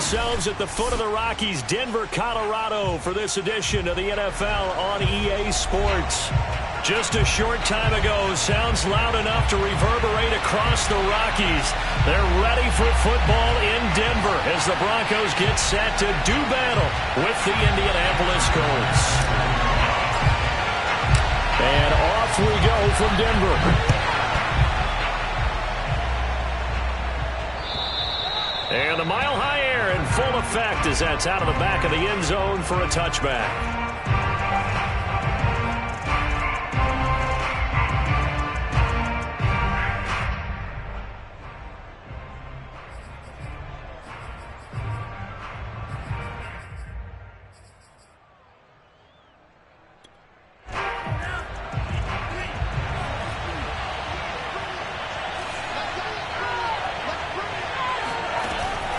ourselves at the foot of the Rockies, Denver, Colorado, for this edition of the NFL on EA Sports. Just a short time ago, sounds loud enough to reverberate across the Rockies. They're ready for football in Denver as the Broncos get set to do battle with the Indianapolis Colts. And off we go from Denver. And the mile-high air in full effect as that's out of the back of the end zone for a touchback.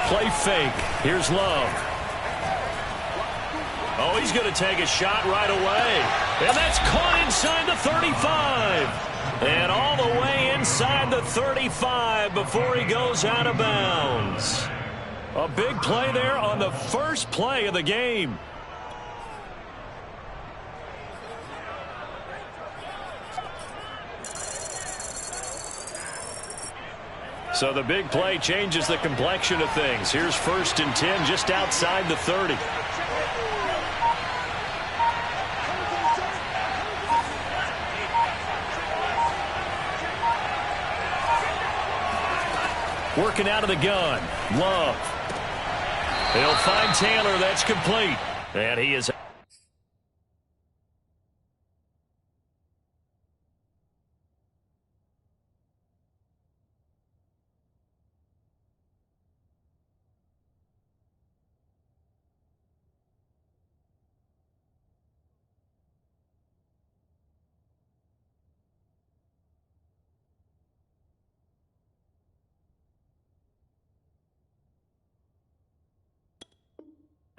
Play fake. Here's Love. Oh, he's going to take a shot right away. And that's caught inside the 35. And all the way inside the 35 before he goes out of bounds. A big play there on the first play of the game. So the big play changes the complexion of things. Here's 1st and 10 just outside the 30. Working out of the gun. Love. He'll find Taylor. That's complete. And he is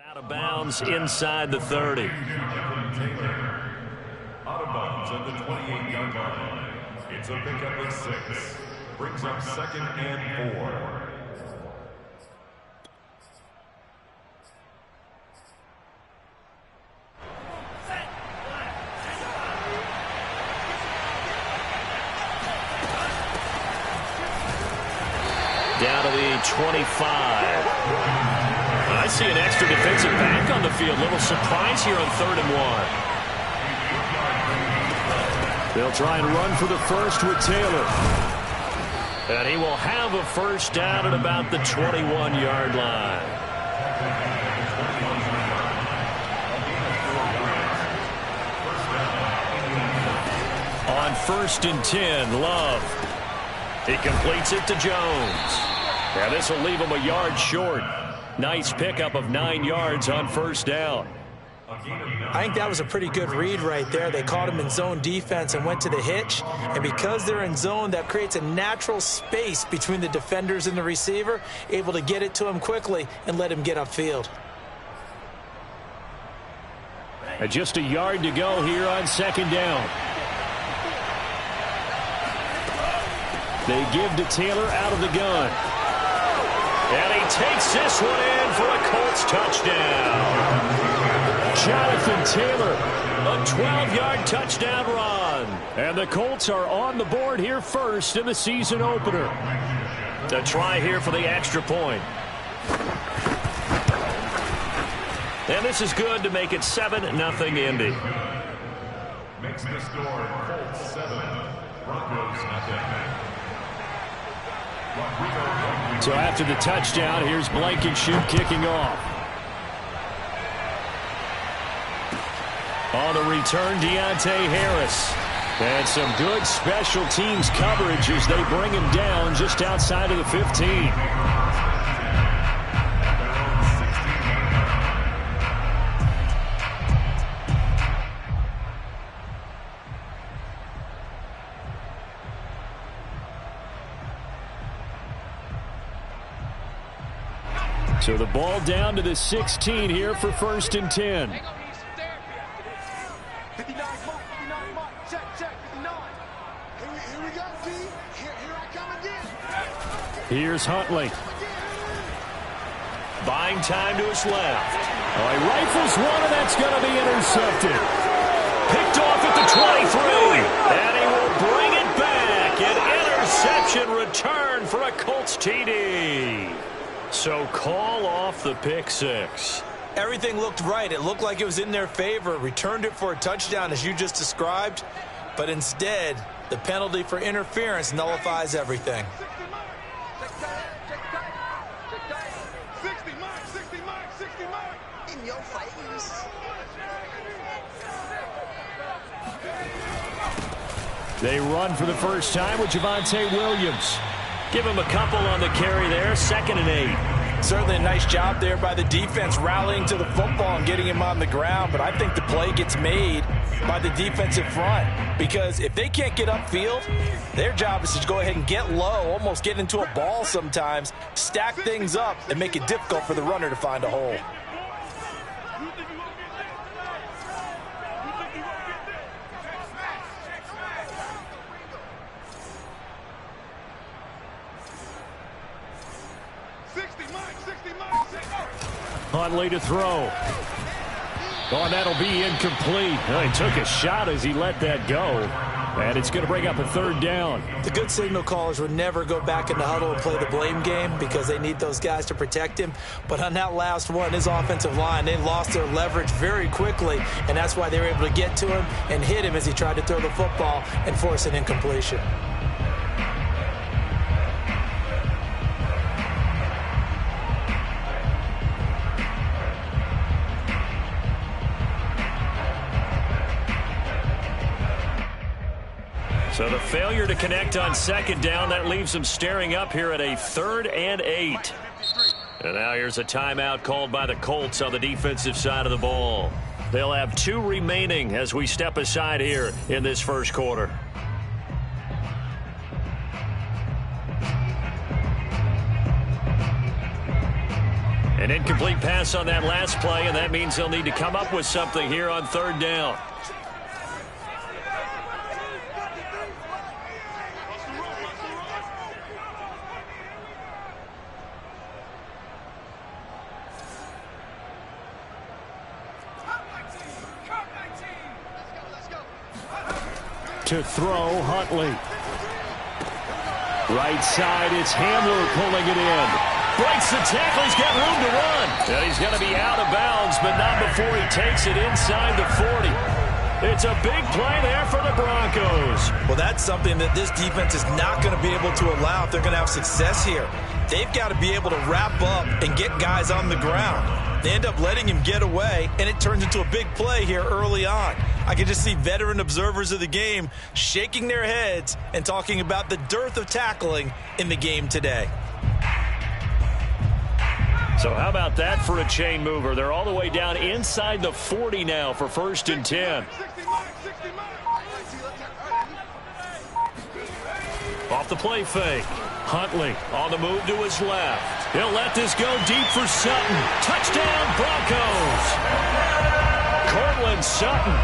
out of bounds inside the 30. Out of bounds at the 28-yard line. It's a pickup of 6. Brings up 2nd and 4. Down to the 25. I see an extra defensive back on the field. Little surprise here on 3rd and 1. They'll try and run for the first with Taylor. And he will have a first down at about the 21-yard line. On 1st and 10, Love. He completes it to Jones. Now this will leave him a yard short. Nice pickup of 9 yards on 1st down. I think that was a pretty good read right there. They caught him in zone defense and went to the hitch. And because they're in zone, that creates a natural space between the defenders and the receiver, able to get it to him quickly and let him get upfield. And just a yard to go here on 2nd down. They give to Taylor out of the gun. And he takes this one in for a Colts touchdown. Jonathan Taylor, a 12-yard touchdown run. And the Colts are on the board here first in the season opener. To try here for the extra point. And this is good to make it 7-0 Indy. Makes the score Colts 7, Broncos nothing. So after the touchdown, here's Blankenship kicking off. On the return, Deontay Harris. And some good special teams coverage as they bring him down just outside of the 15. So the ball down to the 16 here for 1st and 10. 59, check, 59. Here we go, T. Here I come again. Here's Huntley. Buying time to his left. Oh, he rifles one, and that's going to be intercepted. Picked off at the 23. And he will bring it back. An interception return for a Colts TD. So call off the pick six. Everything looked right. It looked like it was in their favor. Returned it for a touchdown, as you just described. But instead, the penalty for interference nullifies everything. 60 mark. In your face. They run for the first time with Javonte Williams. Give him a couple on the carry there. 2nd and 8. Certainly a nice job there by the defense rallying to the football and getting him on the ground. But I think the play gets made by the defensive front, because if they can't get upfield, their job is to go ahead and get low, almost get into a ball sometimes, stack things up, and make it difficult for the runner to find a hole. Huntley to throw. Oh, and that'll be incomplete. Oh, he took a shot as he let that go. And it's going to bring up a 3rd down. The good signal callers would never go back in the huddle and play the blame game, because they need those guys to protect him. But on that last one, his offensive line, they lost their leverage very quickly, and that's why they were able to get to him and hit him as he tried to throw the football and force an incompletion. So the failure to connect on 2nd down, that leaves them staring up here at a 3rd and 8. And now here's a timeout called by the Colts on the defensive side of the ball. They'll have 2 remaining as we step aside here in this first quarter. An incomplete pass on that last play, and that means they'll need to come up with something here on 3rd down. To throw, Huntley. Right side, it's Hamler pulling it in. Breaks the tackle, he's got room to run. And he's going to be out of bounds, but not before he takes it inside the 40. It's a big play there for the Broncos. Well, that's something that this defense is not going to be able to allow if they're going to have success here. They've got to be able to wrap up and get guys on the ground. They end up letting him get away, and it turns into a big play here early on. I can just see veteran observers of the game shaking their heads and talking about the dearth of tackling in the game today. So how about that for a chain mover? They're all the way down inside the 40 now for 1st and 10. Off the play fake. Huntley on the move to his left. He'll let this go deep for Sutton. Touchdown, Broncos. Cortland Sutton,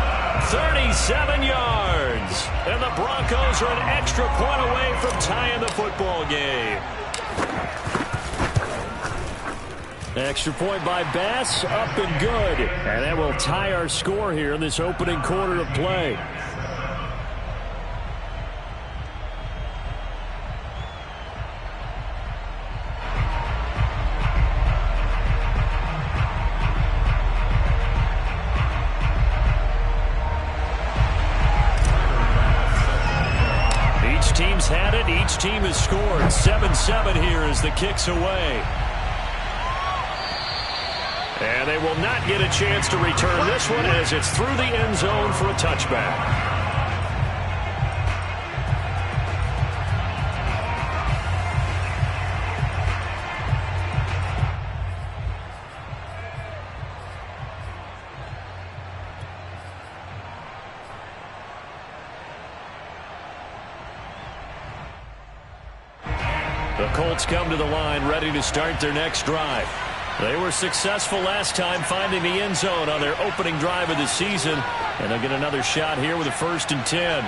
37 yards. And the Broncos are an extra point away from tying the football game. Extra point by Bass, up and good. And that will tie our score here in this opening quarter of play. Each team's had it. Each team has scored. 7-7 here as the kick's away. And they will not get a chance to return this one as it's through the end zone for a touchback. The Colts come to the line ready to start their next drive. They were successful last time finding the end zone on their opening drive of the season, and they'll get another shot here with a 1st and 10.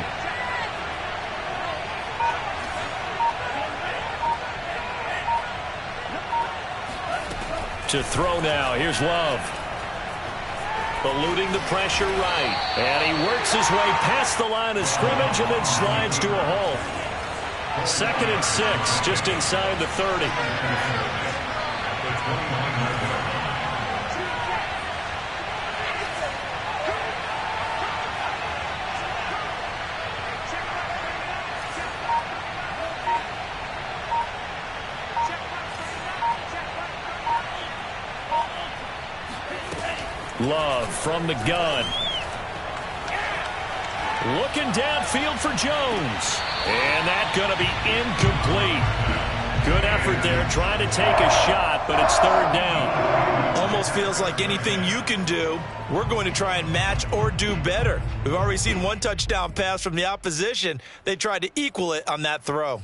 To throw now. Here's Love. Eluding the pressure right. And he works his way past the line of scrimmage and then slides to a hole. 2nd and 6, just inside the 30. Love from the gun. Looking downfield for Jones. And that's going to be incomplete. Good effort there, trying to take a shot, but it's 3rd down. Almost feels like anything you can do, we're going to try and match or do better. We've already seen 1 touchdown pass from the opposition. They tried to equal it on that throw.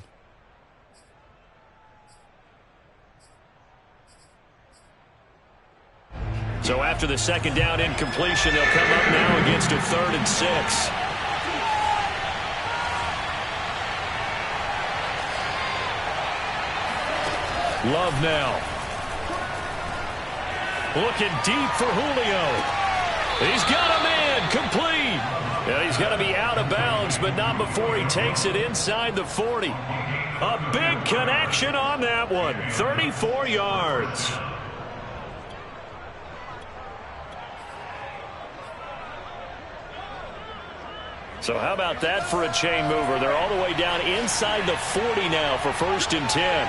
So after the 2nd down incompletion, they'll come up now against a 3rd and 6. Love now. Looking deep for Julio. He's got him in. Complete. And he's got to be out of bounds, but not before he takes it inside the 40. A big connection on that one. 34 yards. So how about that for a chain mover? They're all the way down inside the 40 now for 1st and 10.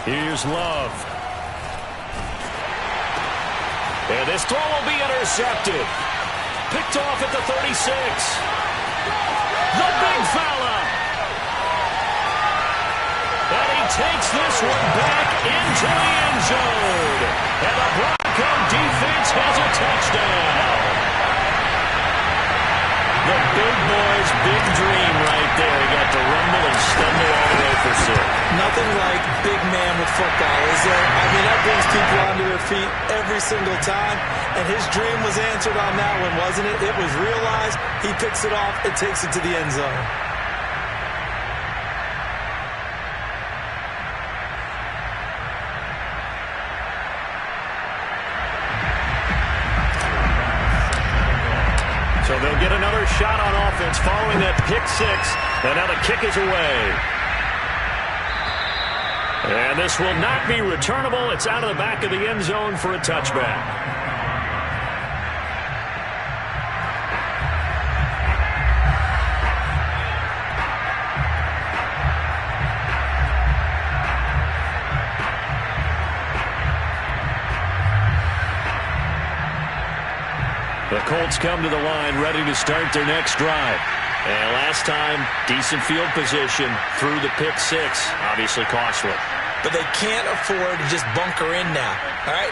Here's Love. And this throw will be intercepted. Picked off at the 36. The big fella. And he takes this one back into the end zone. And the Bronco defense has a touchdown. The big boy's big dream right there. He got to rumble and stumble all the way for 6. Nothing like big man with football, is there? I mean, that brings people onto their feet every single time. And his dream was answered on that one, wasn't it? It was realized. He picks it off. It takes it to the end zone. So they'll get another shot on offense following that pick 6. And now the kick is away. And this will not be returnable. It's out of the back of the end zone for a touchback. The Colts come to the line ready to start their next drive. And last time, decent field position through the pick 6. Obviously costly. But they can't afford to just bunker in now. All right,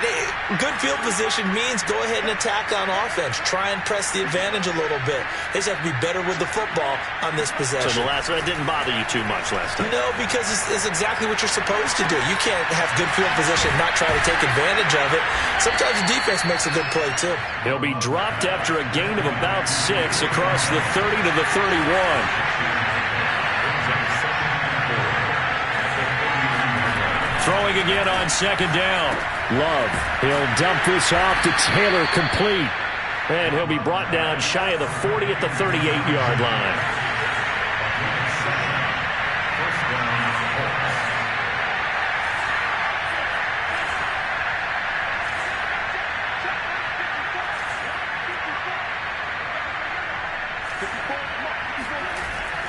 good field position means go ahead and attack on offense. Try and press the advantage a little bit. They just have to be better with the football on this possession. So that didn't bother you too much last time? No, because it's exactly what you're supposed to do. You can't have good field position and not try to take advantage of it. Sometimes the defense makes a good play, too. He'll be dropped after a gain of about 6 across the 30 to the 31. Throwing again on 2nd down. Love. He'll dump this off to Taylor, complete. And he'll be brought down shy of the 40 at the 38-yard line.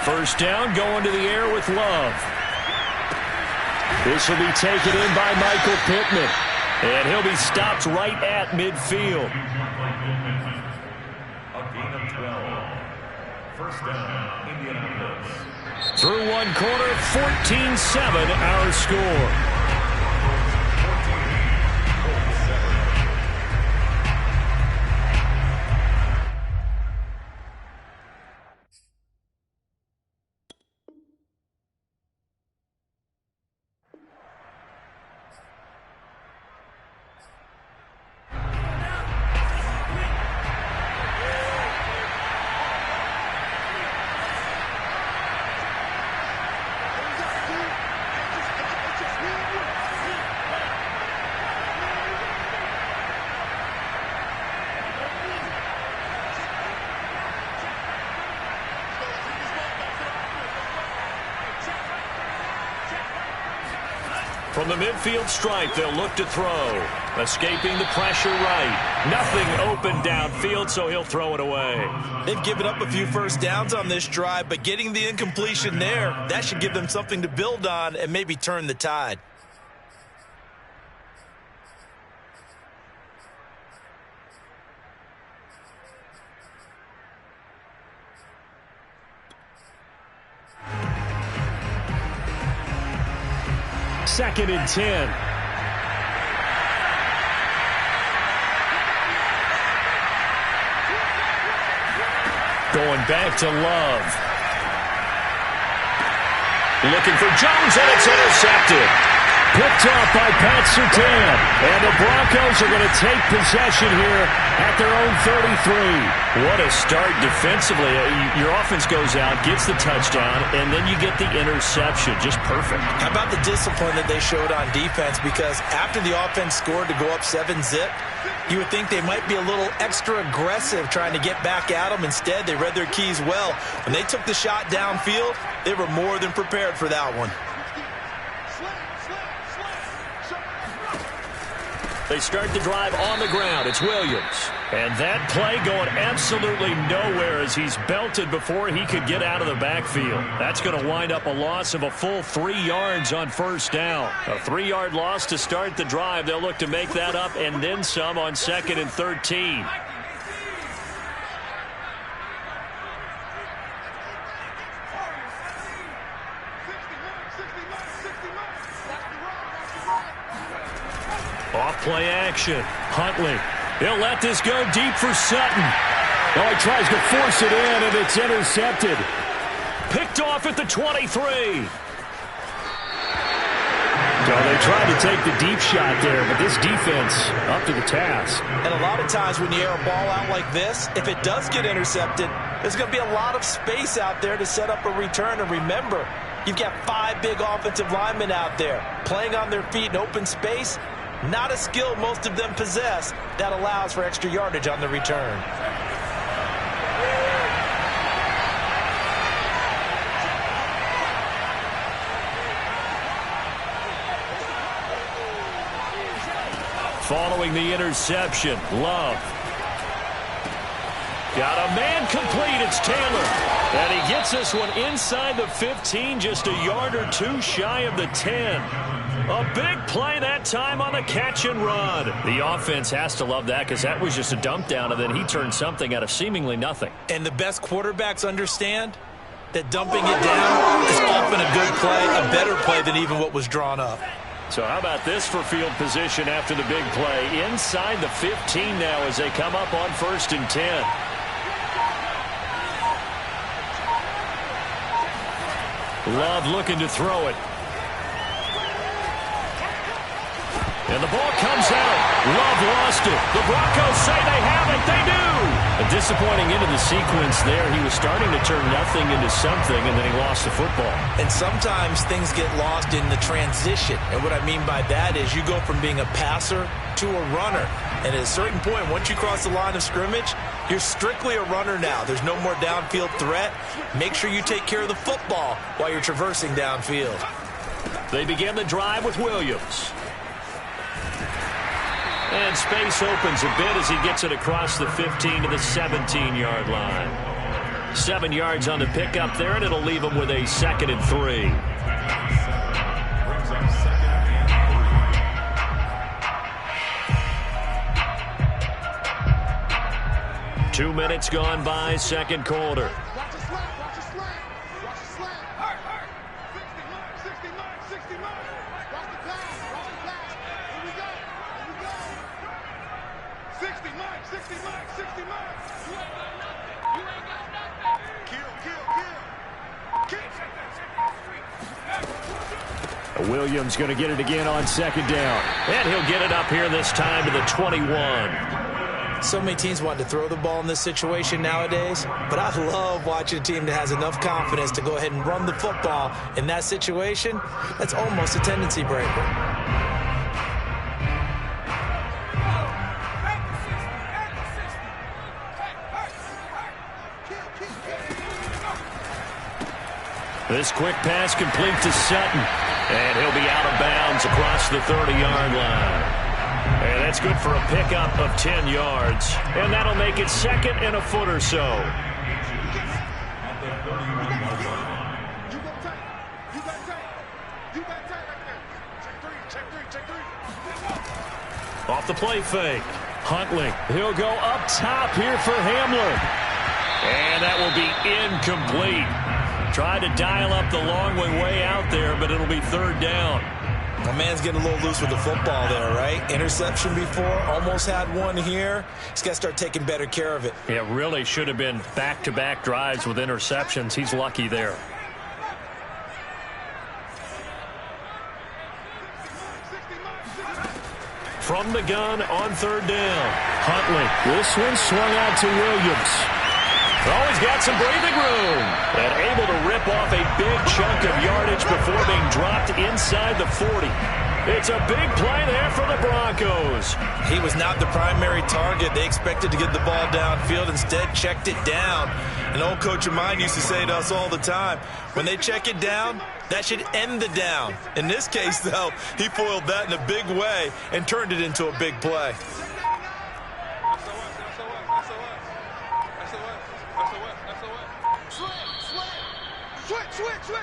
First down, going to the air with Love. This will be taken in by Michael Pittman. And he'll be stopped right at midfield. A gain of 12. First down, Indianapolis. Through one quarter, 14-7 our score. From the midfield stripe, they'll look to throw. Escaping the pressure right. Nothing open downfield, so he'll throw it away. They've given up a few first downs on this drive, but getting the incompletion there, that should give them something to build on and maybe turn the tide. Second and 10. Going back to Love. Looking for Jones, and it's intercepted. Picked off by Pat Surtain. And the Broncos are going to take possession here at their own 33. What a start defensively. Your offense goes out, gets the touchdown, and then you get the interception. Just perfect. How about the discipline that they showed on defense? Because after the offense scored to go up 7-zip, you would think they might be a little extra aggressive trying to get back at them. Instead, they read their keys well. When they took the shot downfield, they were more than prepared for that one. They start the drive on the ground. It's Williams. And that play going absolutely nowhere as he's belted before he could get out of the backfield. That's going to wind up a loss of a full 3 yards on first down. A 3-yard loss to start the drive. They'll look to make that up and then some on 2nd and 13. Off-play action. Huntley. He'll let this go deep for Sutton. Oh, he tries to force it in, and it's intercepted. Picked off at the 23. So they tried to take the deep shot there, but this defense up to the task. And a lot of times when you air a ball out like this, if it does get intercepted, there's going to be a lot of space out there to set up a return. And remember, you've got 5 big offensive linemen out there playing on their feet in open space. Not a skill most of them possess that allows for extra yardage on the return. Following the interception, Love. Got a man complete. It's Taylor. And he gets this one inside the 15, just a yard or two shy of the 10. A big play that time on the catch and run. The offense has to love that because that was just a dump down, and then he turned something out of seemingly nothing. And the best quarterbacks understand that dumping it down is often a good play, a better play than even what was drawn up. So how about this for field position after the big play? Inside the 15 now as they come up on 1st and 10. Love looking to throw it. And the ball comes out. Love lost it. The Broncos say they have it. They do. A disappointing end of the sequence there. He was starting to turn nothing into something, and then he lost the football. And sometimes things get lost in the transition. And what I mean by that is you go from being a passer to a runner. And at a certain point, once you cross the line of scrimmage, you're strictly a runner now. There's no more downfield threat. Make sure you take care of the football while you're traversing downfield. They begin the drive with Williams. And space opens a bit as he gets it across the 15 to the 17-yard line. 7 yards on the pickup there, and it'll leave him with a 2nd and 3. Brings up 2nd and 3. 2 minutes gone by, second quarter. Watch the slant, watch the slant, watch the slant. 60 mark, 60 mark. Watch the pass, Here we go, here we go. 60 mark, 60 mark, 60 mark. You ain't got nothing. Kill, kill, kill. Williams going to get it again on 2nd down. And he'll get it up here this time to the 21. So many teams want to throw the ball in this situation nowadays, but I love watching a team that has enough confidence to go ahead and run the football in that situation. That's almost a tendency breaker. This quick pass complete to Sutton. And he'll be out of bounds across the 30-yard line. And that's good for a pickup of 10 yards. And that'll make it second and a foot or so. Off the play fake. Huntley. He'll go up top here for Hamler. And that will be incomplete. Tried to dial up the long way out there, but it'll be third down. My man's getting a little loose with the football there, right? Interception before, almost had one here. He's got to start taking better care of it. It really should have been back-to-back drives with interceptions. He's lucky there. From the gun on third down. Huntley. This one swung out to Williams. Oh, he's got some breathing room. And able to rip off a big chunk of yardage before being dropped inside the 40. It's a big play there for the Broncos. He was not the primary target. They expected to get the ball downfield. Instead, checked it down. An old coach of mine used to say to us all the time, when they check it down, that should end the down. In this case, though, he foiled that in a big way and turned it into a big play. Switch.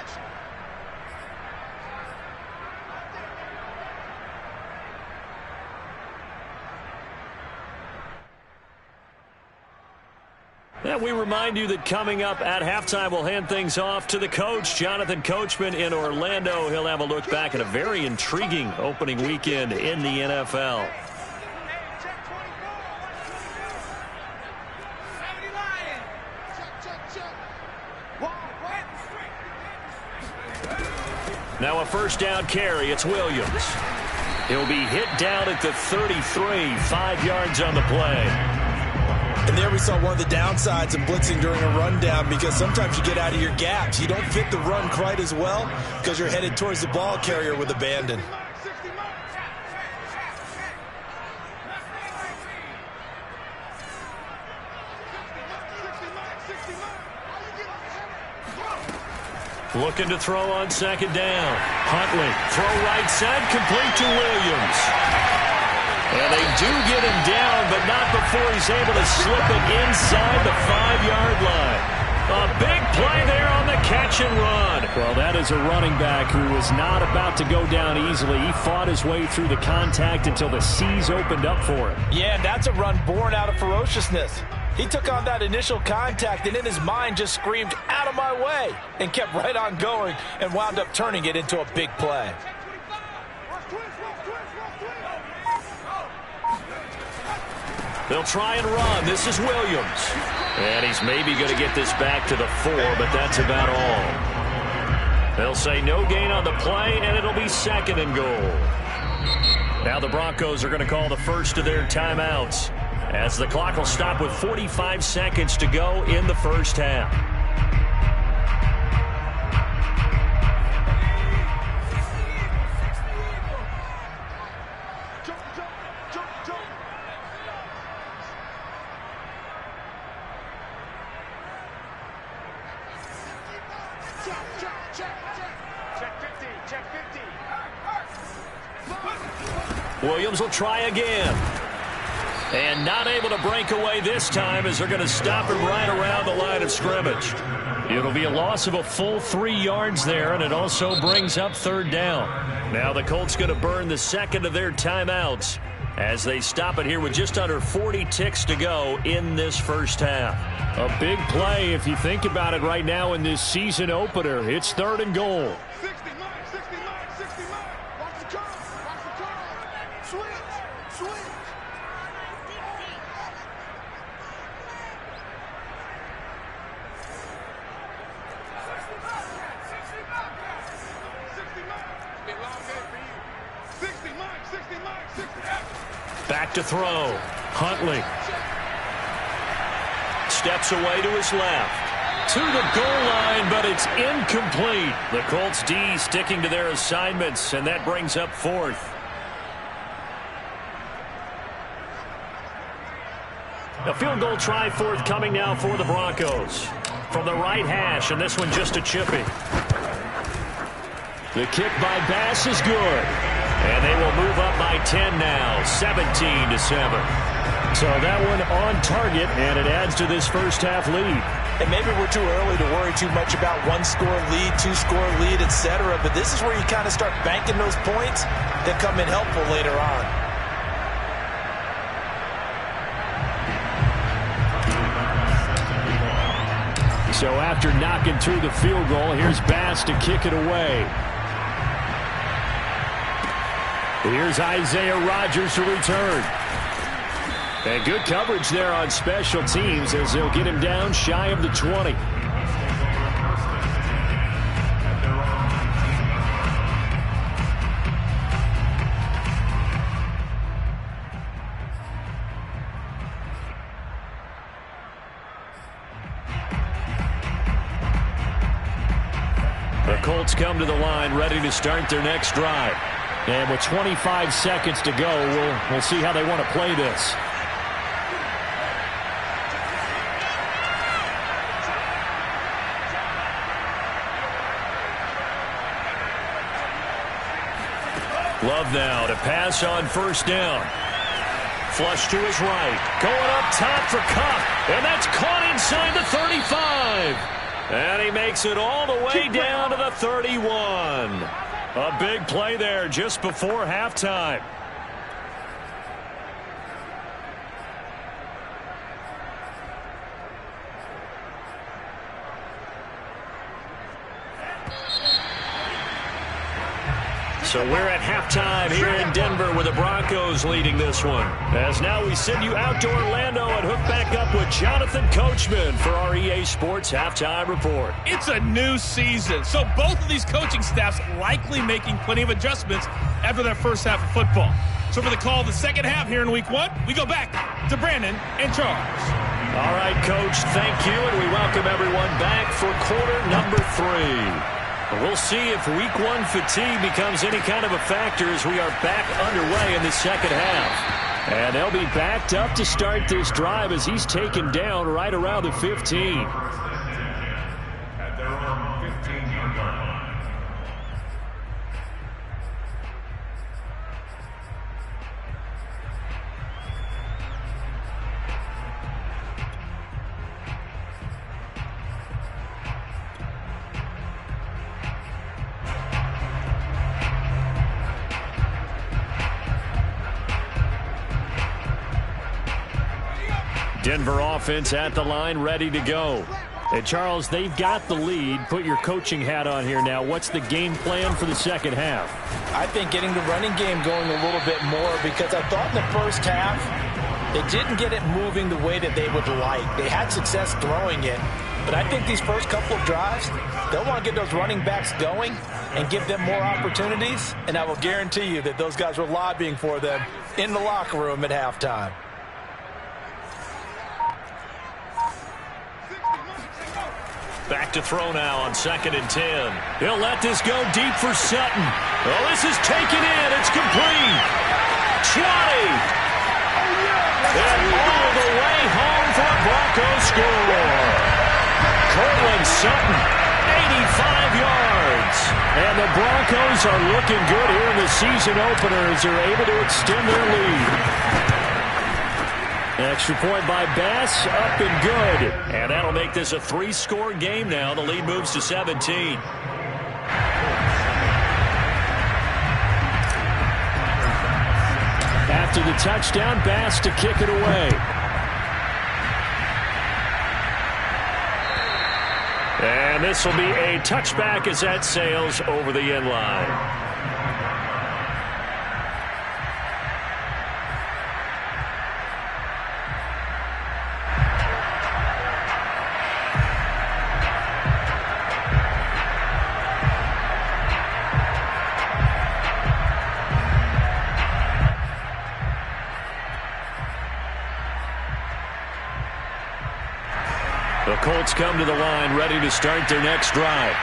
And we remind you that coming up at halftime, we'll hand things off to the coach, Jonathan Coachman in Orlando. He'll have a look back at a very intriguing opening weekend in the NFL. Now a first down carry. It's Williams. He'll be hit down at the 33, 5 yards on the play. And there we saw one of the downsides of blitzing during a rundown, because sometimes you get out of your gaps. You don't fit the run quite as well because you're headed towards the ball carrier with abandon. Looking to throw on second down. Huntley, throw right side, complete to Williams. And they do get him down, but not before he's able to slip it inside the 5-yard line. A big play there on the catch and run. Well, that is a running back who was not about to go down easily. He fought his way through the contact until the seas opened up for him. Yeah, and that's a run born out of ferociousness. He took on that initial contact and in his mind just screamed, "Out of my way," and kept right on going and wound up turning it into a big play. They'll try and run. This is Williams. And he's maybe going to get this back to the 4, but that's about all. They'll say no gain on the play, and it'll be second and goal. Now the Broncos are going to call the first of their timeouts, as the clock will stop with 45 seconds to go in the first half. Williams will try again. And not able to break away this time, as they're going to stop him right around the line of scrimmage. It'll be a loss of a full 3 yards there, and it also brings up third down. Now the Colts going to burn the second of their timeouts as they stop it here with just under 40 ticks to go in this first half. A big play if you think about it right now in this season opener. It's third and goal. 60 mile. Watch the curve. Switch. Back to throw. Huntley steps away to his left. To the goal line, but it's incomplete. The Colts D sticking to their assignments, and that brings up fourth. A field goal try forthcoming now for the Broncos. From the right hash, and this one just a chippy. The kick by Bass is good. And they will move up by 10 now, 17-7. So that one on target, and it adds to this first half lead. And maybe we're too early to worry too much about one-score lead, two-score lead, etc. But this is where you kind of start banking those points that come in helpful later on. So after knocking through the field goal, here's Bass to kick it away. Here's Isaiah Rodgers to return. And good coverage there on special teams as they'll get him down shy of the 20. The Colts come to the line ready to start their next drive. And with 25 seconds to go, we'll see how they want to play this. Love now to pass on first down. Flush to his right. Going up top for Kupp. And that's caught inside the 35. And he makes it all the way down to the 31. A big play there just before halftime. So we're at halftime here in Denver with the Broncos leading this one. As now we send you out to Orlando and hook back up with Jonathan Coachman for our EA Sports Halftime Report. It's a new season, so both of these coaching staffs likely making plenty of adjustments after their first half of football. So for the call of the second half here in Week 1, we go back to Brandon and Charles. All right, Coach, thank you, and we welcome everyone back for quarter number 3. We'll see if Week 1 fatigue becomes any kind of a factor as we are back underway in the second half. And they'll be backed up to start this drive as he's taken down right around the 15. At their own 15-yard line. Denver offense at the line, ready to go. And Charles, they've got the lead. Put your coaching hat on here now. What's the game plan for the second half? I think getting the running game going a little bit more, because I thought in the first half they didn't get it moving the way that they would like. They had success throwing it, but I think these first couple of drives, they'll want to get those running backs going and give them more opportunities, and I will guarantee you that those guys were lobbying for them in the locker room at halftime. Back to throw now on 2nd and 10. He'll let this go deep for Sutton. Oh, this is taken in. It's complete. 20. And all the way home for a Broncos score. Cortland Sutton, 85 yards. And the Broncos are looking good here in the season opener as they're able to extend their lead. Extra point by Bass, up and good. And that'll make this a 3-score game now. The lead moves to 17. After the touchdown, Bass to kick it away. And this will be a touchback as that sails over the end line. The Colts come to the line ready to start their next drive.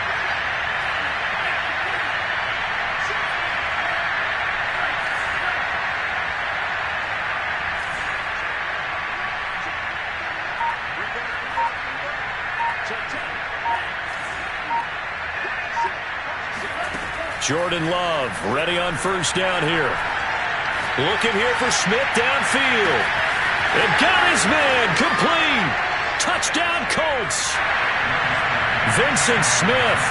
Jordan Love ready on first down here. Looking here for Smith downfield. And got his man complete. Touchdown Colts. Vincent Smith,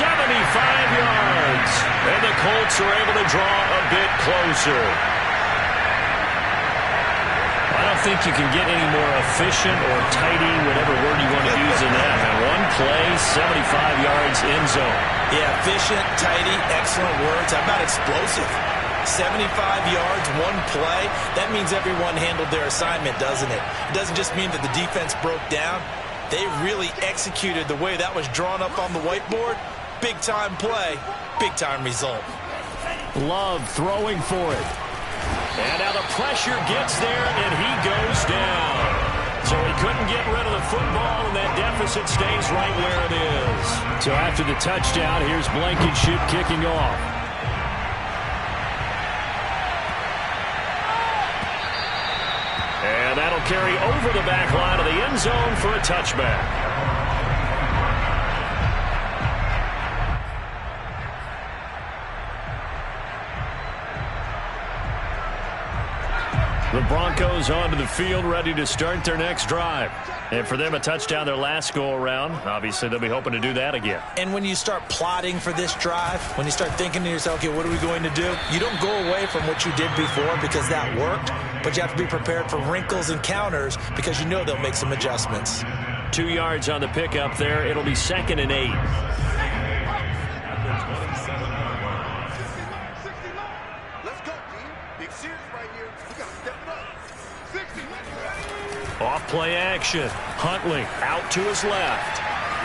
75 yards. And the Colts are able to draw a bit closer. I don't think you can get any more efficient or tidy, whatever word you want to use in that. One play, 75 yards in zone. Yeah, efficient, tidy, excellent words. How about explosive? 75 yards, one play. That means everyone handled their assignment, doesn't it? It doesn't just mean that the defense broke down. They really executed the way that was drawn up on the whiteboard. Big-time play, big-time result. Love throwing for it. And now the pressure gets there, and he goes down. So he couldn't get rid of the football, and that deficit stays right where it is. So after the touchdown, here's Blankenship kicking off. And that'll carry over the back line of the end zone for a touchback. The Broncos onto the field, ready to start their next drive. And for them, a touchdown their last go-around. Obviously, they'll be hoping to do that again. And when you start plotting for this drive, when you start thinking to yourself, okay, what are we going to do? You don't go away from what you did before because that worked, but you have to be prepared for wrinkles and counters because you know they'll make some adjustments. 2 yards on the pickup there. It'll be 2nd and 8. Off play action. Huntley out to his left.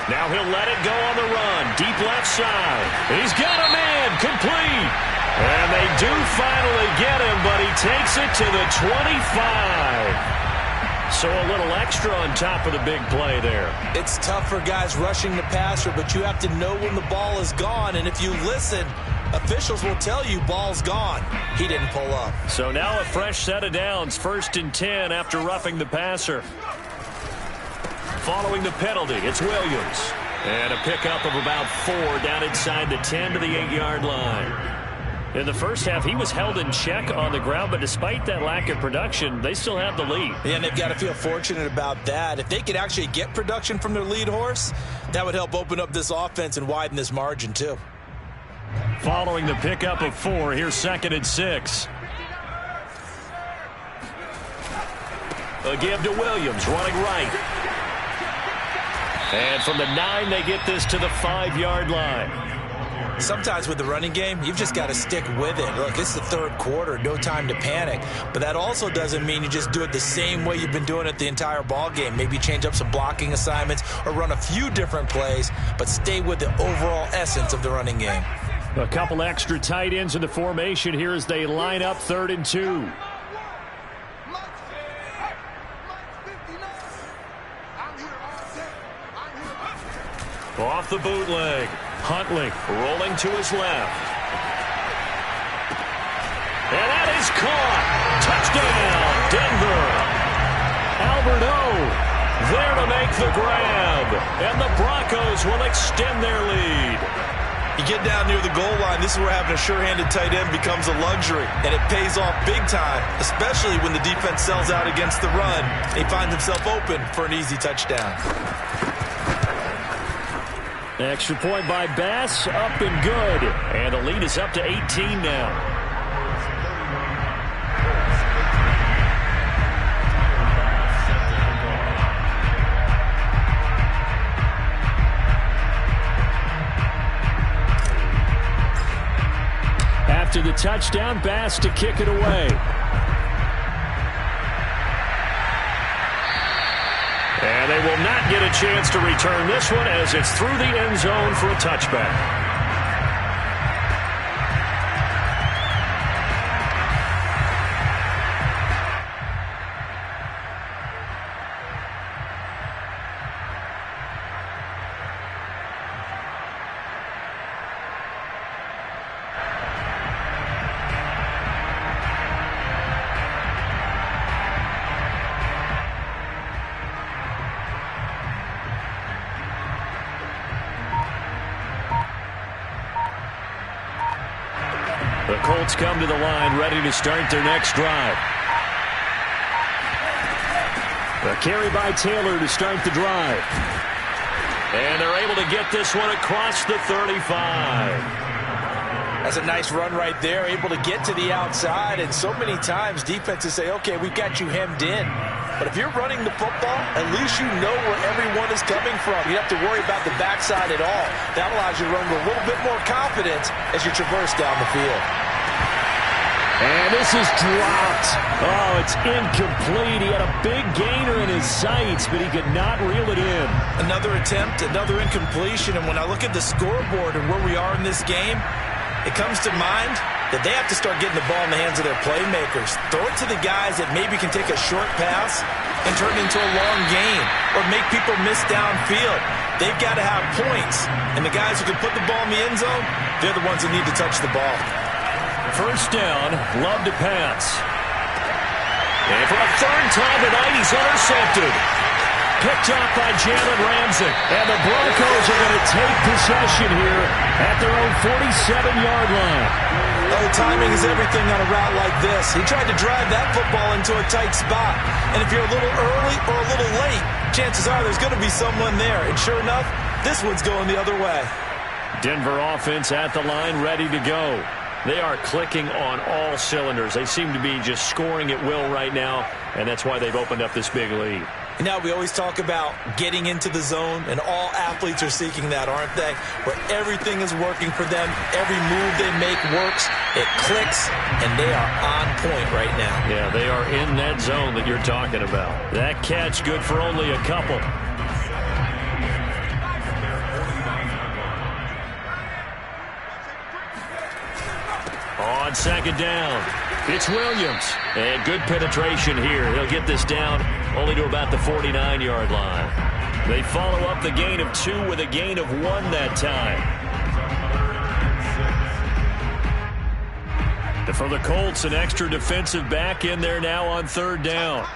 Now he'll let it go on the run. Deep left side. He's got a man complete. And they do finally get him, but he takes it to the 25. So a little extra on top of the big play there. It's tough for guys rushing the passer, but you have to know when the ball is gone. And if you listen, officials will tell you ball's gone. He didn't pull up. So now a fresh set of downs. 1st and 10 after roughing the passer. Following the penalty, it's Williams. And a pickup of about 4 down inside the 10 to the 8-yard line. In the first half, he was held in check on the ground, but despite that lack of production, they still have the lead. Yeah, and they've got to feel fortunate about that. If they could actually get production from their lead horse, that would help open up this offense and widen this margin too. Following the pickup of 4, here's 2nd and 6. A give to Williams, running right. And from the 9, they get this to the 5-yard line. Sometimes with the running game, you've just got to stick with it. Look, it's the 3rd quarter, no time to panic. But that also doesn't mean you just do it the same way you've been doing it the entire ball game. Maybe change up some blocking assignments or run a few different plays, but stay with the overall essence of the running game. A couple extra tight ends in the formation here as they line up 3rd and 2. Off the bootleg. Huntley rolling to his left. And that is caught. Touchdown, Denver. Albert O there to make the grab. And the Broncos will extend their lead. You get down near the goal line, this is where having a sure-handed tight end becomes a luxury. And it pays off big time, especially when the defense sells out against the run. He finds himself open for an easy touchdown. Extra point by Bass, up and good. And the lead is up to 18 now. After the touchdown, Bass to kick it away. And they will not get a chance to return this one as it's through the end zone for a touchback. The Colts come to the line ready to start their next drive. A carry by Taylor to start the drive. And they're able to get this one across the 35. That's a nice run right there, able to get to the outside. And so many times defenses say, okay, we've got you hemmed in. But if you're running the football, at least you know where everyone is coming from. You don't have to worry about the backside at all. That allows you to run with a little bit more confidence as you traverse down the field. And this is dropped. Oh, it's incomplete. He had a big gainer in his sights, but he could not reel it in. Another attempt, another incompletion. And when I look at the scoreboard and where we are in this game, it comes to mind that they have to start getting the ball in the hands of their playmakers. Throw it to the guys that maybe can take a short pass and turn it into a long gain or make people miss downfield. They've got to have points. And the guys who can put the ball in the end zone, they're the ones that need to touch the ball. First down, Love to pass. And for a third time tonight, he's intercepted. Picked off by Jalen Ramsey. And the Broncos are going to take possession here at their own 47-yard line. Oh, timing is everything on a route like this. He tried to drive that football into a tight spot. And if you're a little early or a little late, chances are there's going to be someone there. And sure enough, this one's going the other way. Denver offense at the line, ready to go. They are clicking on all cylinders. They seem to be just scoring at will right now, and that's why they've opened up this big lead. And now we always talk about getting into the zone, and all athletes are seeking that, aren't they? Where everything is working for them, every move they make works, it clicks, and they are on point right now. Yeah, they are in that zone that you're talking about. That catch good for only a couple. On second down, it's Williams. And good penetration here. He'll get this down only to about the 49-yard line. They follow up the gain of 2 with a gain of 1 that time. And for the Colts, an extra defensive back in there now on third down.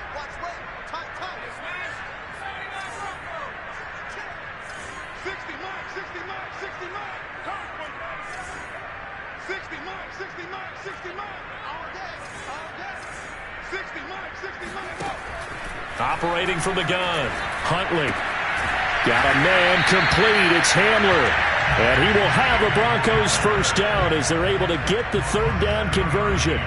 Operating from the gun, Huntley. Got a man complete. It's Hamler. And he will have a Broncos first down as they're able to get the third down conversion.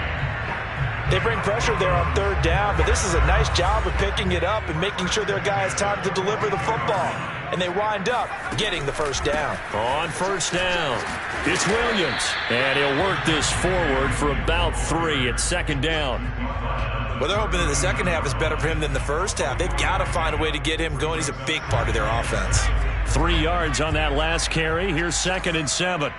They bring pressure there on third down, but this is a nice job of picking it up and making sure their guy has time to deliver the football. And they wind up getting the first down. On first down, it's Williams. And he'll work this forward for about 3 at second down. Well, they're hoping that the second half is better for him than the first half. They've got to find a way to get him going. He's a big part of their offense. 3 yards on that last carry. Here's 2nd and 7.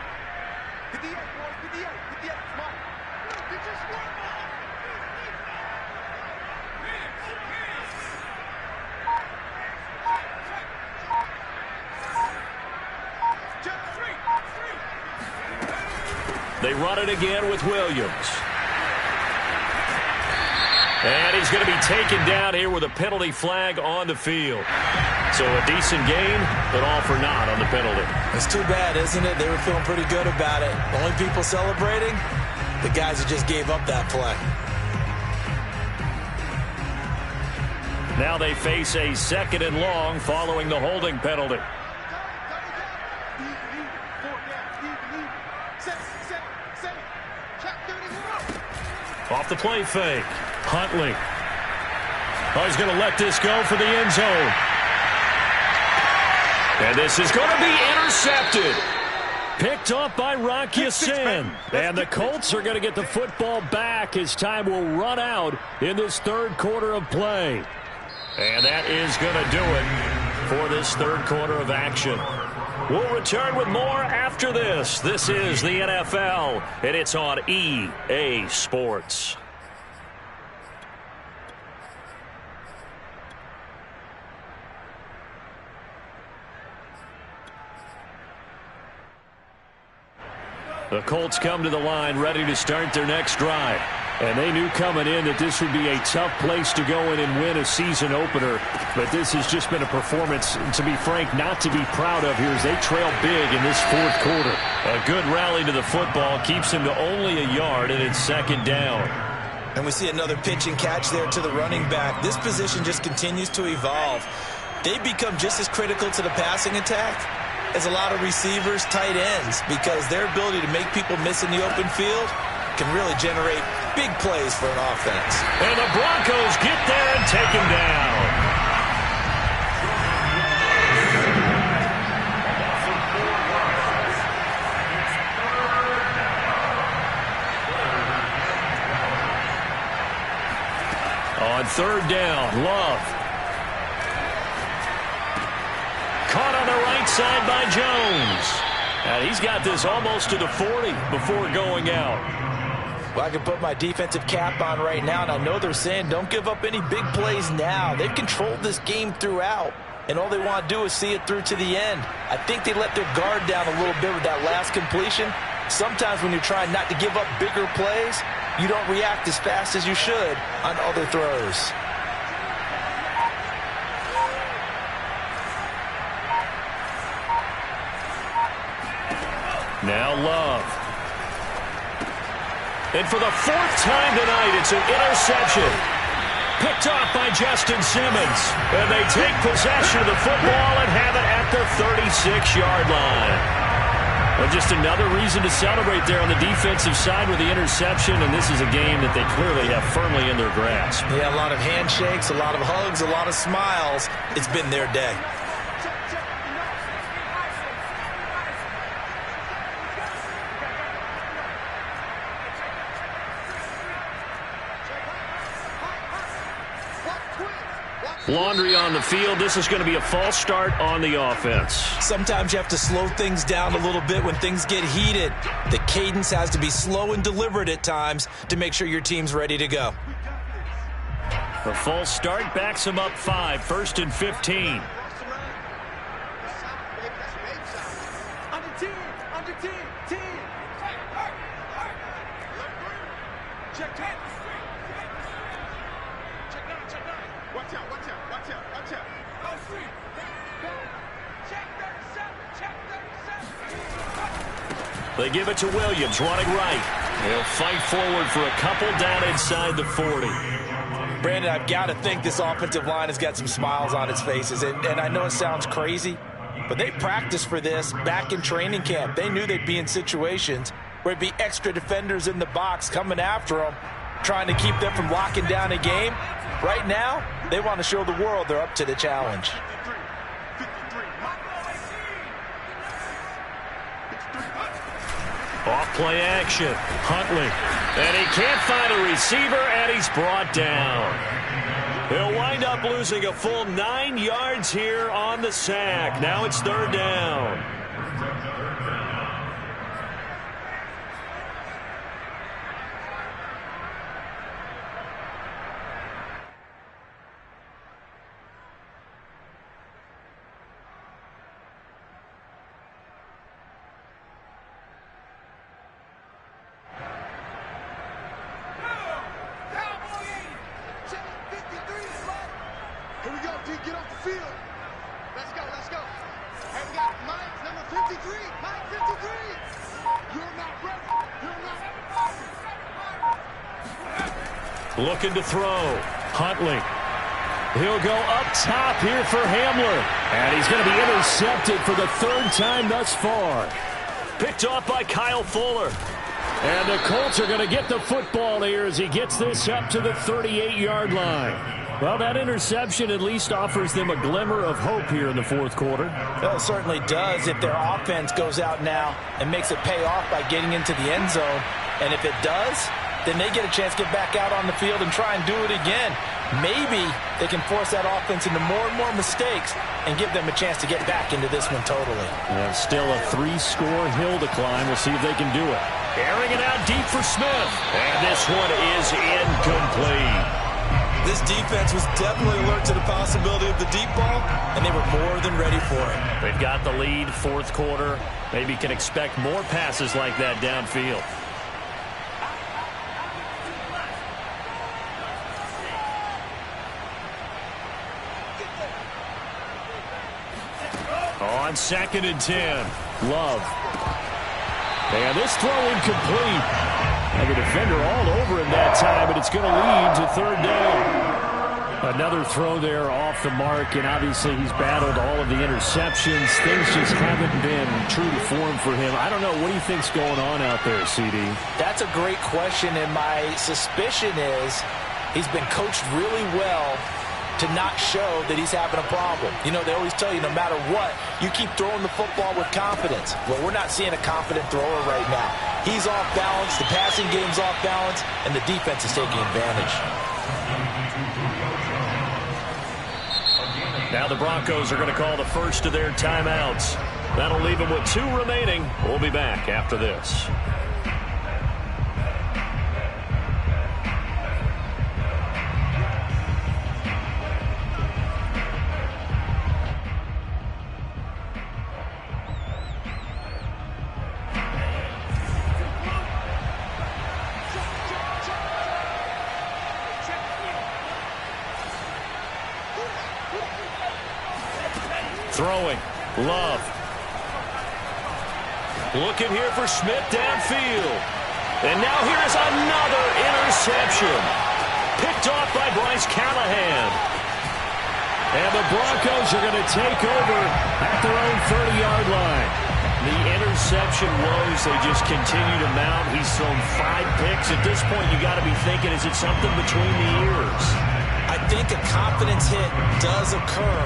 They run it again with Williams. And he's going to be taken down here with a penalty flag on the field. So a decent gain, but all for naught on the penalty. It's too bad, isn't it? They were feeling pretty good about it. The only people celebrating, the guys who just gave up that play. Now they face a 2nd and long following the holding penalty. Off the play fake. Huntley. Oh, he's going to let this go for the end zone. And this is going to be intercepted. Picked off by Rock Ya-Sin. And the Colts are going to get the football back as time will run out in this third quarter of play. And that is going to do it for this third quarter of action. We'll return with more after this. This is the NFL, and it's on EA Sports. The Colts come to the line ready to start their next drive. And they knew coming in that this would be a tough place to go in and win a season opener. But this has just been a performance, to be frank, not to be proud of here as they trail big in this fourth quarter. A good rally to the football keeps them to only a yard, and it's second down. And we see another pitch and catch there to the running back. This position just continues to evolve. They become just as critical to the passing attack as a lot of receivers, tight ends, because their ability to make people miss in the open field can really generate big plays for an offense. And the Broncos get there and take him down. On third down, Love. Caught on the right side by Jones. And he's got this almost to the 40 before going out. Well, I can put my defensive cap on right now, and I know they're saying don't give up any big plays now. They've controlled this game throughout, and all they want to do is see it through to the end. I think they let their guard down a little bit with that last completion. Sometimes when you're trying not to give up bigger plays, you don't react as fast as you should on other throws. Now Love. And for the fourth time tonight, it's an interception. Picked off by Justin Simmons. And they take possession of the football and have it at the 36-yard line. Well, just another reason to celebrate there on the defensive side with the interception, and this is a game that they clearly have firmly in their grasp. Yeah, a lot of handshakes, a lot of hugs, a lot of smiles. It's been their day. Laundry on the field. This is going to be a false start on the offense. Sometimes you have to slow things down a little bit when things get heated. The cadence has to be slow and deliberate at times to make sure your team's ready to go. A false start backs him up 5, 1st and 15. They give it to Williams, running right. He'll fight forward for a couple down inside the 40. Brandon, I've got to think this offensive line has got some smiles on its faces. And I know it sounds crazy, but they practiced for this back in training camp. They knew they'd be in situations where it'd be extra defenders in the box coming after them, trying to keep them from locking down a game. Right now, they want to show the world they're up to the challenge. Off-play action. Huntley. And he can't find a receiver, and he's brought down. He'll wind up losing a full 9 yards here on the sack. Now it's third down. Get off the field. Let's go, let's go. Hey, we got Mike, number 53. Mike, 53. You're not ready. You're not ready. Looking to throw. Huntley. He'll go up top here for Hamler. And he's going to be intercepted for the third time thus far. Picked off by Kyle Fuller. And the Colts are going to get the football here as he gets this up to the 38-yard line. Well, that interception at least offers them a glimmer of hope here in the fourth quarter. Well, it certainly does if their offense goes out now and makes it pay off by getting into the end zone. And if it does, then they get a chance to get back out on the field and try and do it again. Maybe they can force that offense into more and more mistakes and give them a chance to get back into this one totally. And still a 3-score hill to climb. We'll see if they can do it. Airing it out deep for Smith. And this one is incomplete. This defense was definitely alert to the possibility of the deep ball, and they were more than ready for it. They've got the lead, fourth quarter. Maybe can expect more passes like that downfield. On 2nd and 10, Love. And this throw incomplete. And the defender all over him that time, but it's going to lead to 3rd down. Another throw there off the mark, and obviously he's battled all of the interceptions. Things just haven't been true to form for him. I don't know. What do you think's going on out there, CD? That's a great question, and my suspicion is he's been coached really well to not show that he's having a problem. You know, they always tell you no matter what, you keep throwing the football with confidence. Well, we're not seeing a confident thrower right now. He's off balance, the passing game's off balance, and the defense is taking advantage. Now the Broncos are going to call the first of their timeouts. That'll leave them with 2 remaining. We'll be back after this. Throwing. Love. Looking here for Smith downfield. And now here's another interception. Picked off by Bryce Callahan. And the Broncos are going to take over at their own 30-yard line. The interception woes, they just continue to mount. He's thrown 5 picks. At this point, you got to be thinking, is it something between the ears? I think a confidence hit does occur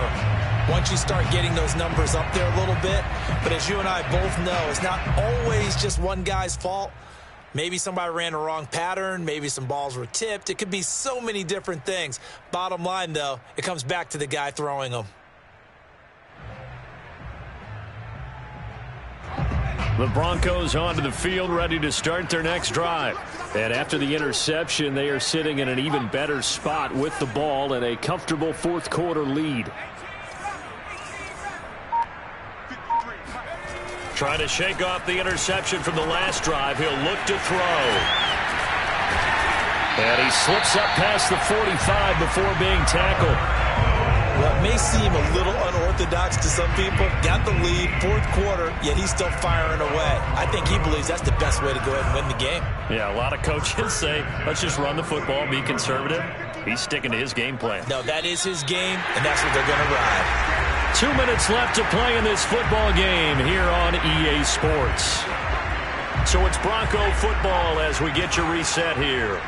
once you start getting those numbers up there a little bit. But as you and I both know, it's not always just one guy's fault. Maybe somebody ran a wrong pattern. Maybe some balls were tipped. It could be so many different things. Bottom line, though, it comes back to the guy throwing them. The Broncos onto the field, ready to start their next drive. And after the interception, they are sitting in an even better spot with the ball and a comfortable 4th quarter lead. Trying to shake off the interception from the last drive. He'll look to throw. And he slips up past the 45 before being tackled. Well, it may seem a little unorthodox to some people. Got the lead, 4th quarter, yet he's still firing away. I think he believes that's the best way to go ahead and win the game. Yeah, a lot of coaches say, let's just run the football, be conservative. He's sticking to his game plan. No, that is his game, and that's what they're going to ride. 2 minutes left to play in this football game here on EA Sports. So it's Bronco football as we get you reset here.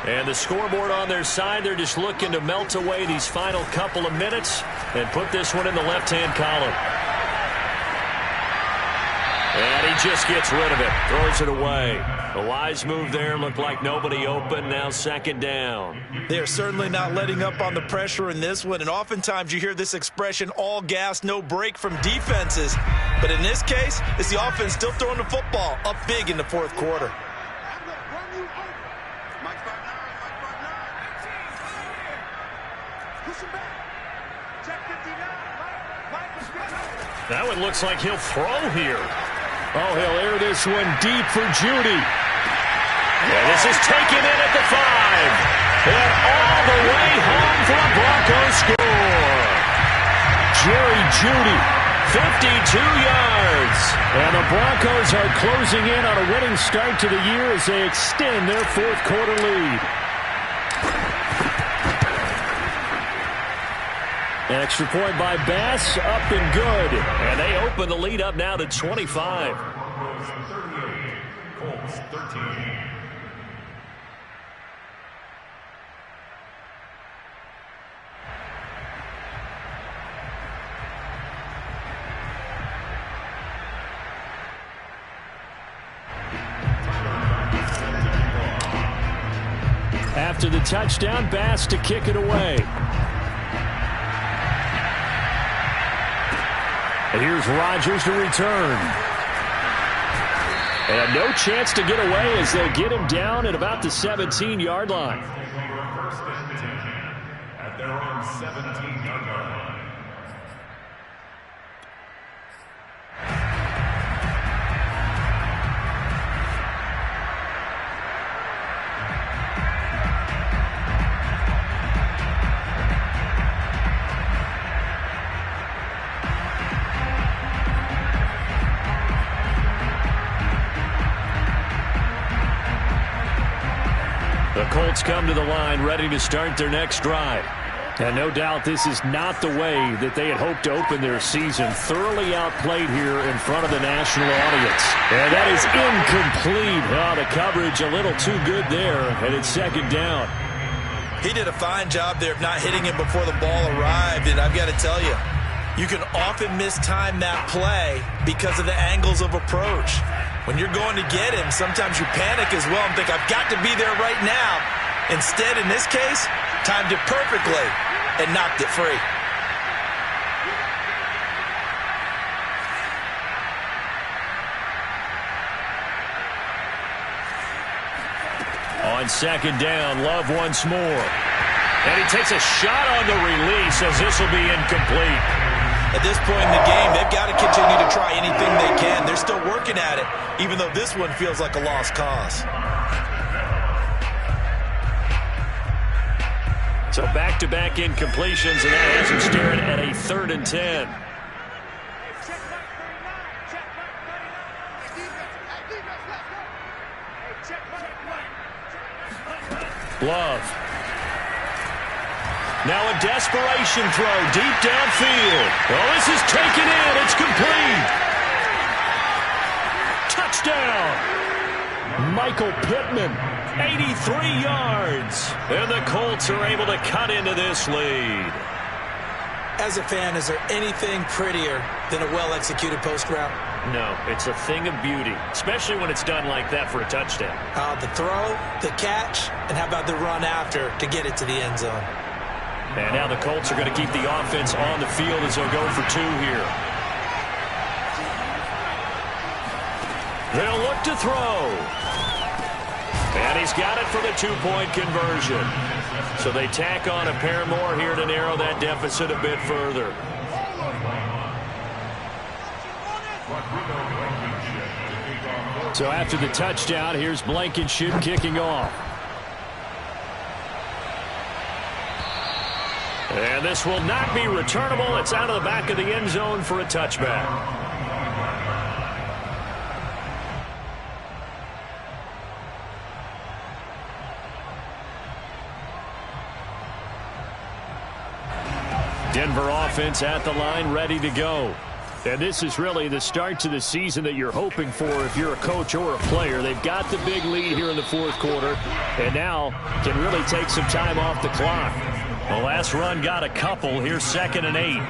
And the scoreboard on their side, they're just looking to melt away these final couple of minutes and put this one in the left-hand column. And he just gets rid of it, throws it away. A wise move there, looked like nobody open, now 2nd down. They're certainly not letting up on the pressure in this one, and oftentimes you hear this expression, all gas, no break from defenses. But in this case, it's the offense still throwing the football up big in the 4th quarter. That one looks like he'll throw here. Oh, he'll air this one deep for Jeudy. And this is taken in at the 5. And all the way home for a Broncos score. Jerry Jeudy, 52 yards. And the Broncos are closing in on a winning start to the year as they extend their 4th quarter lead. An extra point by Bass, up and good. And they open the lead up now to 25. Colts 13. After the touchdown, Bass to kick it away. And here's Rodgers to return. And no chance to get away as they get him down at about the 17-yard line. First and 10 at their own 17-yard line. The Colts come to the line ready to start their next drive. And no doubt this is not the way that they had hoped to open their season. Thoroughly outplayed here in front of the national audience. And that is incomplete. Oh, the coverage a little too good there, and it's second down. He did a fine job there of not hitting him before the ball arrived, and I've got to tell you, you can often mistime that play because of the angles of approach. When you're going to get him, sometimes you panic as well and think, I've got to be there right now. Instead, in this case, timed it perfectly and knocked it free. On second down, Love once more. And he takes a shot on the release as this will be incomplete. At this point in the game, they've got to continue to try anything they can. They're still working at it, even though this one feels like a lost cause. So back-to-back incompletions, and that has him staring at a 3rd and 10. Love. Now a desperation throw deep downfield. Oh, this is taken in. It's complete. Touchdown. Michael Pittman. 83 yards. And the Colts are able to cut into this lead. As a fan, is there anything prettier than a well-executed post route? No, it's a thing of beauty, especially when it's done like that for a touchdown. The throw, the catch, and how about the run after to get it to the end zone? And now the Colts are going to keep the offense on the field as they'll go for 2 here. They'll look to throw. And he's got it for the 2-point conversion. So they tack on a pair more here to narrow that deficit a bit further. So after the touchdown, here's Blankenship kicking off. And this will not be returnable. It's out of the back of the end zone for a touchback. Denver offense at the line, ready to go. And this is really the start to the season that you're hoping for if you're a coach or a player. They've got the big lead here in the 4th quarter, and now can really take some time off the clock. The last run got a couple. Here's 2nd and 8.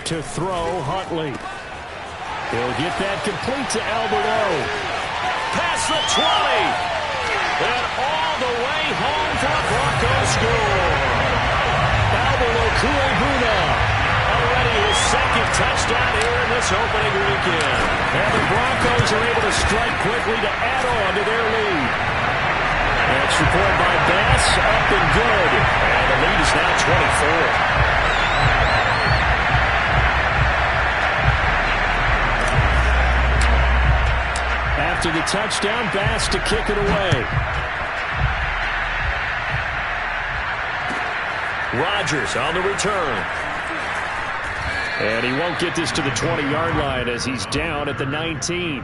To throw, Huntley. He'll get that complete to Albert O. Past the 20. And all the way home for a Broncos score. Albert Okwuegbuna already his 2nd touchdown here in this opening weekend. And the Broncos are able to strike quickly to add on to their lead. Extra point by Bass, up and good. And the lead is now 24. After the touchdown, Bass to kick it away. Rodgers on the return. And he won't get this to the 20-yard line as he's down at the 19.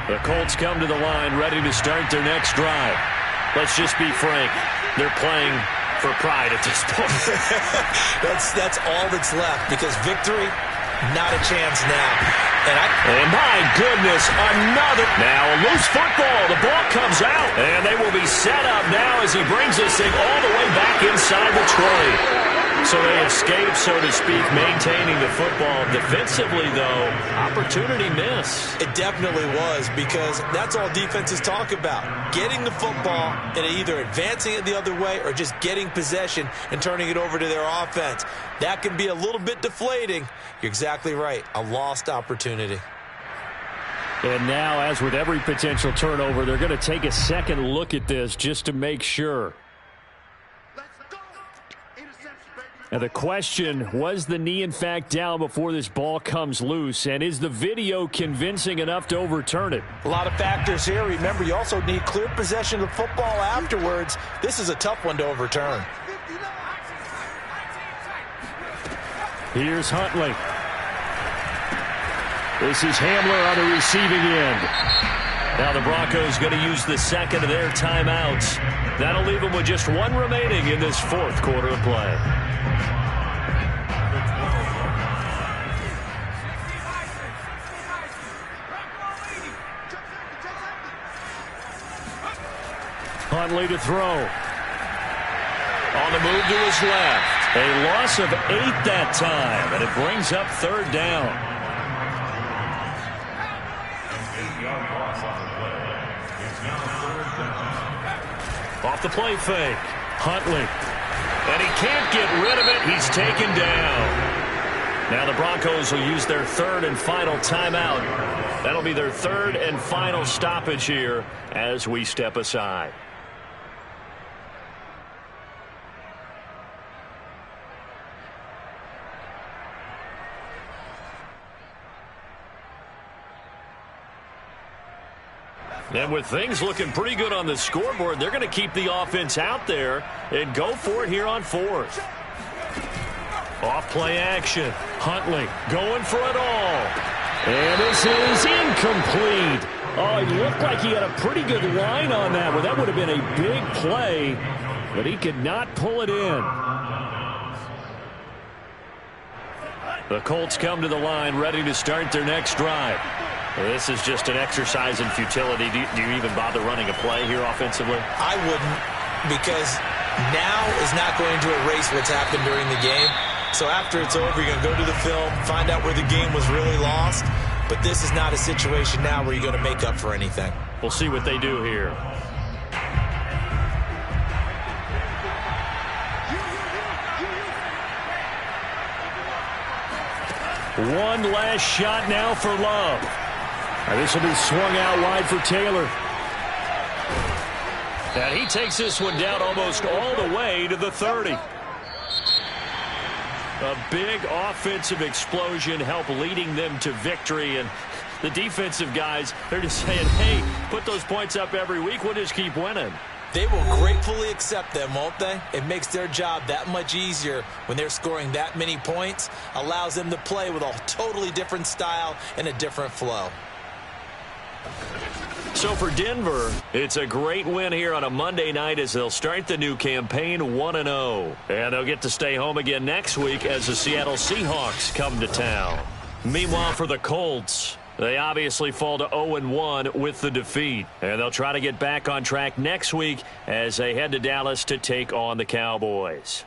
The Colts come to the line ready to start their next drive. Let's just be frank. They're playing for pride at this point. That's all that's left, because victory, not a chance now. And my goodness, another. Now a loose football. The ball comes out. And they will be set up now as he brings this thing all the way back inside the 20. So they escape, so to speak, maintaining the football. Defensively, though, opportunity miss. It definitely was, because that's all defenses talk about. Getting the football and either advancing it the other way or just getting possession and turning it over to their offense. That can be a little bit deflating. You're exactly right. A lost opportunity. And now, as with every potential turnover, they're going to take a second look at this just to make sure. Let's go. Interception, baby. And the question, was the knee in fact down before this ball comes loose? And is the video convincing enough to overturn it? A lot of factors here. Remember, you also need clear possession of the football afterwards. This is a tough one to overturn. Here's Huntley. This is Hamler on the receiving end. Now the Broncos going to use the second of their timeouts. That'll leave them with just one remaining in this fourth quarter of play. Huntley to throw. On the move to his left. A loss of 8 that time, and it brings up third down. Off the play fake. Huntley. And he can't get rid of it. He's taken down. Now the Broncos will use their third and final timeout. That'll be their third and final stoppage here as we step aside. And with things looking pretty good on the scoreboard, they're going to keep the offense out there and go for it here on fourth. Off play action. Huntley going for it all. And this is incomplete. Oh, it looked like he had a pretty good line on that one. That would have been a big play, but he could not pull it in. The Colts come to the line ready to start their next drive. This is just an exercise in futility. Do you even bother running a play here offensively? I wouldn't, because now is not going to erase what's happened during the game. So after it's over, you're going to go to the film, find out where the game was really lost. But this is not a situation now where you're going to make up for anything. We'll see what they do here. One last shot now for Love. This will be swung out wide for Taylor. And he takes this one down almost all the way to the 30. A big offensive explosion helped leading them to victory. And the defensive guys, they're just saying, hey, put those points up every week. We'll just keep winning. They will gratefully accept them, won't they? It makes their job that much easier when they're scoring that many points. Allows them to play with a totally different style and a different flow. So for Denver, it's a great win here on a Monday night as they'll start the new campaign 1-0. And they'll get to stay home again next week as the Seattle Seahawks come to town. Meanwhile, for the Colts, they obviously fall to 0-1 with the defeat. And they'll try to get back on track next week as they head to Dallas to take on the Cowboys.